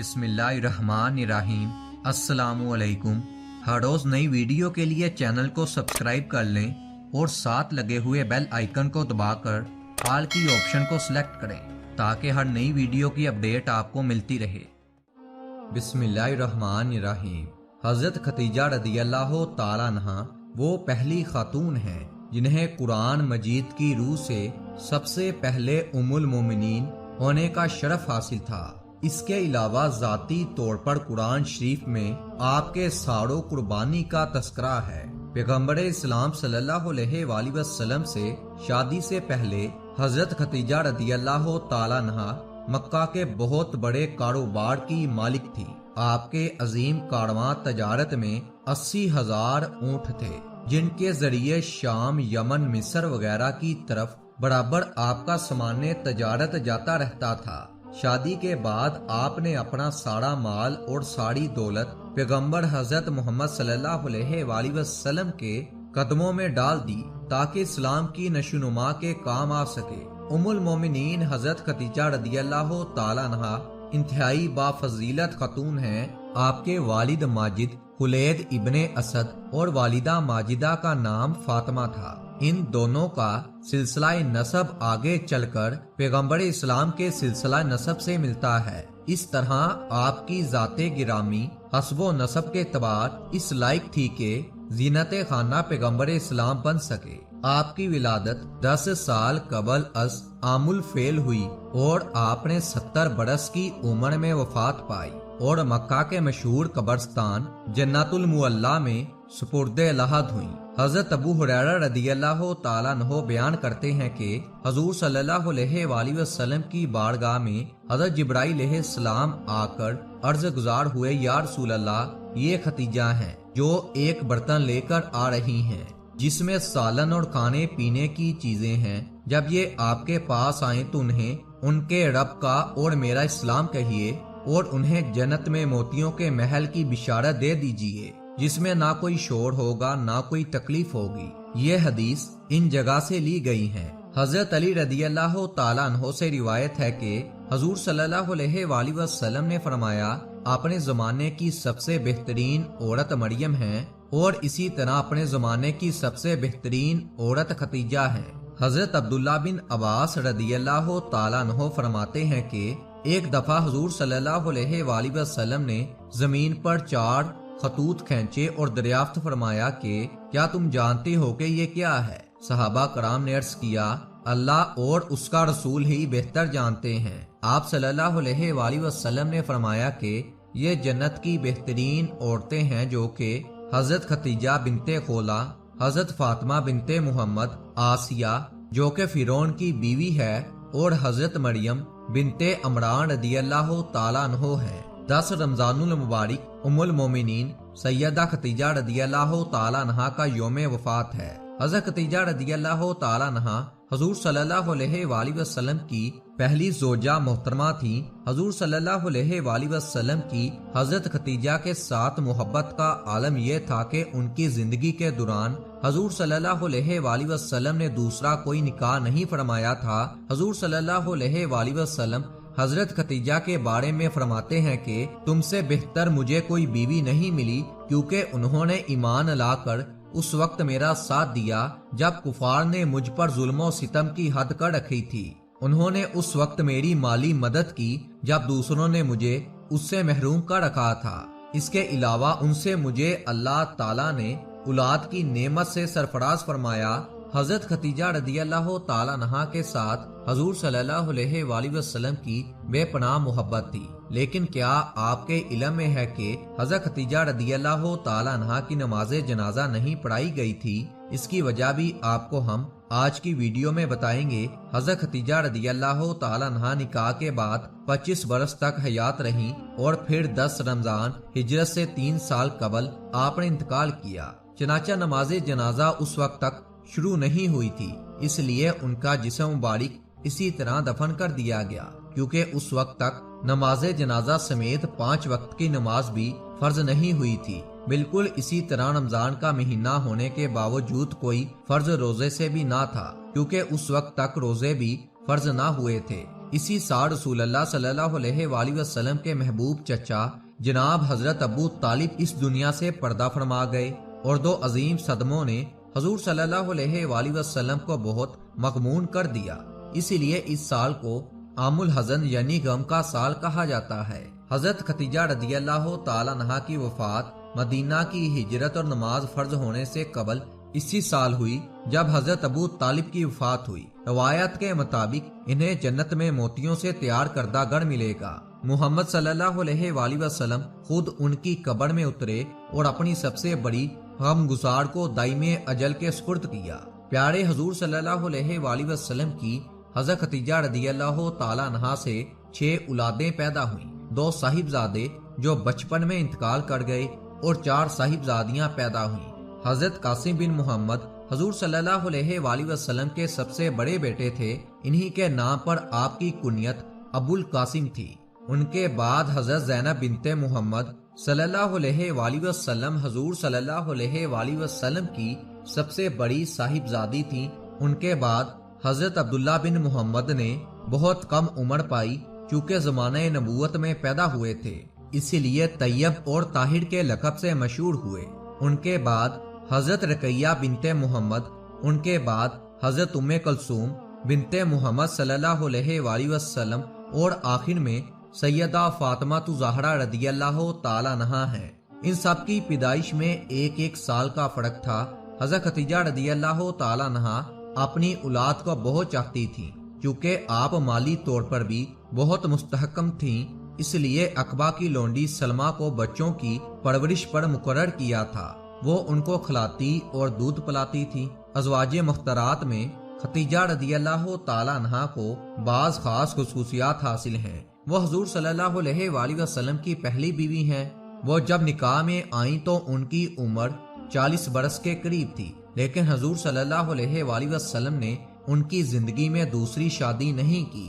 बिस्मिल्लाहिर्रहमानिर्रहीम। अस्सलामुअलैकुम। हर रोज़ नई वीडियो के लिए चैनल को सब्सक्राइब कर लें और साथ लगे हुए बेल आइकन को दबाकर ऑल की ऑप्शन को सिलेक्ट करें ताकि हर नई वीडियो की अपडेट आपको मिलती रहे। बिस्मिल्लाहिर्रहमानिर्रहीम। हज़रत खतीजा रदियल्लाहु ताला अन्हा वो पहली खातून हैं जिन्हें कुरान मजीद की रूह से सबसे पहले उम्मुल मोमिनीन होने का शरफ हासिल था। इसके अलावा ज़ाती तौर पर कुरान शरीफ में आपके साड़ो कुर्बानी का तस्करा है। पैगम्बर इस्लाम सल्लल्लाहु अलैहि वसल्लम से शादी से पहले हजरत खतीजा रदियल्लाहु ताला अन्हा मक्का के बहुत बड़े कारोबार की मालिक थी। आपके अजीम कारवां तजारत में 80,000 ऊँट थे जिनके जरिए शाम, यमन, मिस्र वगैरह की तरफ बराबर आपका सामान्य तजारत जाता रहता था। शादी के बाद आपने अपना सारा माल और सारी दौलत पैगंबर हजरत मोहम्मद सल्लल्लाहु अलैहि वसल्लम के कदमों में डाल दी ताकि इस्लाम की नशोनुमा के काम आ सके। उम्मुल मोमिनीन हजरत खतीजा रदियल्लाहु ताला अन्हा इंतहाई बाफजीलत खतून हैं। आपके वालिद माजिद खुलैद इब्ने असद और वालिदा माजिदा का नाम फातिमा था। इन दोनों का सिलसिला नसब आगे चलकर पैगंबर इस्लाम के सिलसिला नसब से मिलता है। इस तरह आपकी जाते गिरामी हस्बो नसब के तबार इस लायक थी कि जीनत खाना पैगंबर इस्लाम बन सके। आपकी विलादत 10 साल कबल अस आमुल फेल हुई और आपने 70 बरस की उम्र में वफात पाई और मक्का के मशहूर कब्रिस्तान जन्नतुल मुअल्ला में सुपुर्दे लहद हुई। हजरत अबू हुरैरा रदियल्लाहु ताला अन्हु बयान करते हैं कि हजूर सल्लल्लाहु अलैहि वसल्लम की बारगाह में हजरत जिब्राइल अलैहिस्सलाम आकर अर्ज गुजार हुए, या रसूल अल्लाह, ये खतीजा हैं जो एक बर्तन लेकर आ रही हैं जिसमें सालन और खाने पीने की चीजें हैं। जब ये आपके पास आए तो उन्हें उनके रब का और मेरा इस्लाम कहिए और उन्हें जन्नत में मोतियों के महल की बिशारत दे दीजिए जिसमें ना कोई शोर होगा ना कोई तकलीफ होगी। ये हदीस इन जगह से ली गई है। हजरत अली रदियल्लाहु ताला अन्हु से रिवायत है कि हजूर सल्लल्लाहु अलैहि वसल्लम ने फरमाया, अपने जमाने की सबसे बेहतरीन औरत मरियम है और इसी तरह अपने जमाने की सबसे बेहतरीन औरत खतीजा है। हजरत अब्दुल्ला बिन अब्बास रदियल्लाहु ताला अन्हु फरमाते हैं कि एक दफा हजूर सल्लल्लाहु अलैहि वसल्लम ने जमीन पर 4 खतूत खींचे और दरियाफ्त फरमाया कि क्या तुम जानते हो कि ये क्या है? सहाबा कराम ने अर्ज किया, अल्लाह और उसका रसूल ही बेहतर जानते हैं। आप सल्लल्लाहु अलैहि वसल्लम ने फरमाया कि ये जन्नत की बेहतरीन औरतें हैं जो कि हजरत खतीजा बिनते खोला, हजरत फातिमा बिनते मोहम्मद, आसिया जो कि फिरौन की बीवी है और हजरत मरियम बिनते अमरान रदियल्लाहु ताला अन्हु है। 10 रमजानुल मुबारक उम्मुल मोमिनीन सैयदा खतीजा रदियल्लाहु ताला अन्हा का यौम वफात है। हजरत खतीजा रदियल्लाहु ताला अन्हा हजूर सल्लल्लाहु अलैहि वसल्लम की पहली जोजा मोहतरमा थी। हजूर सल्लल्लाहु अलैहि वसल्लम की हजरत खतीजा के साथ मोहब्बत का आलम यह था कि उनकी जिंदगी के दौरान हजूर सल्लल्लाहु अलैहि वसल्लम ने दूसरा कोई निकाह नहीं फरमाया था। हजूर सल्लल्लाहु अलैहि वसल्लम हजरत खतीजा के बारे में फरमाते हैं कि तुमसे बेहतर मुझे कोई बीवी नहीं मिली क्योंकि उन्होंने ईमान लाकर उस वक्त मेरा साथ दिया जब कुफार ने मुझ पर जुल्म और सितम की हद कर रखी थी। उन्होंने उस वक्त मेरी माली मदद की जब दूसरों ने मुझे उससे महरूम कर रखा था। इसके अलावा उनसे मुझे अल्लाह ताला ने औलाद की नेमत से सरफराज फरमाया। हजरत खतीजा रदियल्लाहु ताला अन्हा के साथ हजूर सल्लल्लाहु अलैहि वसल्लम की बेपनाह मोहब्बत थी। लेकिन क्या आपके इल्म में है कि हजरत खतीजा रदियल्लाहु ताला अन्हा की नमाज जनाजा नहीं पढ़ाई गई थी? इसकी वजह भी आपको हम आज की वीडियो में बताएंगे। हजरत खतीजा रदियल्लाहु ताला अन्हा निकाह के बाद 25 बरस तक हयात रहीं और फिर 10 रमजान हिजरत से 3 साल कबल आपने इंतकाल किया। चनाचा नमाज जनाजा उस वक्त तक शुरू नहीं हुई थी, इसलिए उनका जिस्म मुबारक इसी तरह दफन कर दिया गया क्योंकि उस वक्त तक नमाज जनाजा समेत 5 वक्त की नमाज भी फर्ज नहीं हुई थी। बिल्कुल इसी तरह रमजान का महीना होने के बावजूद कोई फर्ज रोजे से भी ना था क्योंकि उस वक्त तक रोजे भी फर्ज ना हुए थे। اسی سال رسول اللہ صلی اللہ علیہ وآلہ وسلم کے محبوب چچا جناب حضرت ابو طالب اس دنیا سے پردہ فرما گئے، اور دو عظیم صدموں نے حضور صلی اللہ علیہ وآلہ وسلم کو بہت مغمون کر دیا، اسی لیے اس سال کو عام الحزن یعنی غم کا سال کہا جاتا ہے۔ حضرت خدیجہ رضی اللہ تعالی عنہا کی وفات مدینہ کی ہجرت اور نماز فرض ہونے سے قبل اسی سال ہوئی جب حضرت ابو طالب کی وفات ہوئی۔ روایت کے مطابق انہیں جنت میں موتیوں سے تیار کردہ گھر ملے گا۔ محمد صلی اللہ علیہ وآلہ وسلم خود ان کی قبر میں اترے اور اپنی سب سے بڑی غم گسار کو دائم اجل کے سپرد کیا۔ پیارے حضور صلی اللہ علیہ وآلہ وسلم کی حضرت خدیجہ رضی اللہ تعالی عنہا سے 6 اولادیں پیدا ہوئیں، 2 صاحبزادے جو بچپن میں انتقال کر گئے اور 4 صاحبزادیاں پیدا ہوئیں۔ حضرت قاسم بن محمد حضور صلی اللہ علیہ وآلہ وسلم کے سب سے بڑے بیٹے تھے، انہی کے نام پر آپ کی کنیت ابو القاسم تھی۔ ان کے بعد حضرت زینب بنت محمد صلی اللہ علیہ وآلہ وسلم حضور صلی اللہ علیہ وآلہ وسلم کی سب سے بڑی صاحبزادی تھیں۔ ان کے بعد حضرت عبداللہ بن محمد نے بہت کم عمر پائی، چونکہ زمانہ نبوت میں پیدا ہوئے تھے، اسی لیے طیب اور طاہر کے لقب سے مشہور ہوئے۔ ان کے بعد حضرت رقیہ بنت محمد، ان کے بعد حضرت ام کلثوم بنت محمد صلی اللہ علیہ وآلہ وسلم، اور آخر میں سیدہ فاطمہ زہرا رضی اللہ تعالی عنہا ہیں۔ ان سب کی پیدائش میں 1 سال کا فرق تھا۔ حضرت خدیجہ رضی اللہ تعالی عنہا اپنی اولاد کو بہت چاہتی تھیں، چونکہ آپ مالی طور پر بھی بہت مستحکم تھیں، اس لیے عقبہ کی لونڈی سلمہ کو بچوں کی پرورش پر مقرر کیا تھا۔ وہ ان کو کھلاتی اور دودھ پلاتی تھی۔ ازواج مختارات میں خدیجہ رضی اللہ تعالی عنہا کو بعض خاص خصوصیات حاصل ہیں۔ وہ حضور صلی اللہ علیہ وآلہ وسلم کی پہلی بیوی ہیں۔ وہ جب نکاح میں آئیں تو ان کی عمر 40 برس کے قریب تھی، لیکن حضور صلی اللہ علیہ وآلہ وسلم نے ان کی زندگی میں دوسری شادی نہیں کی۔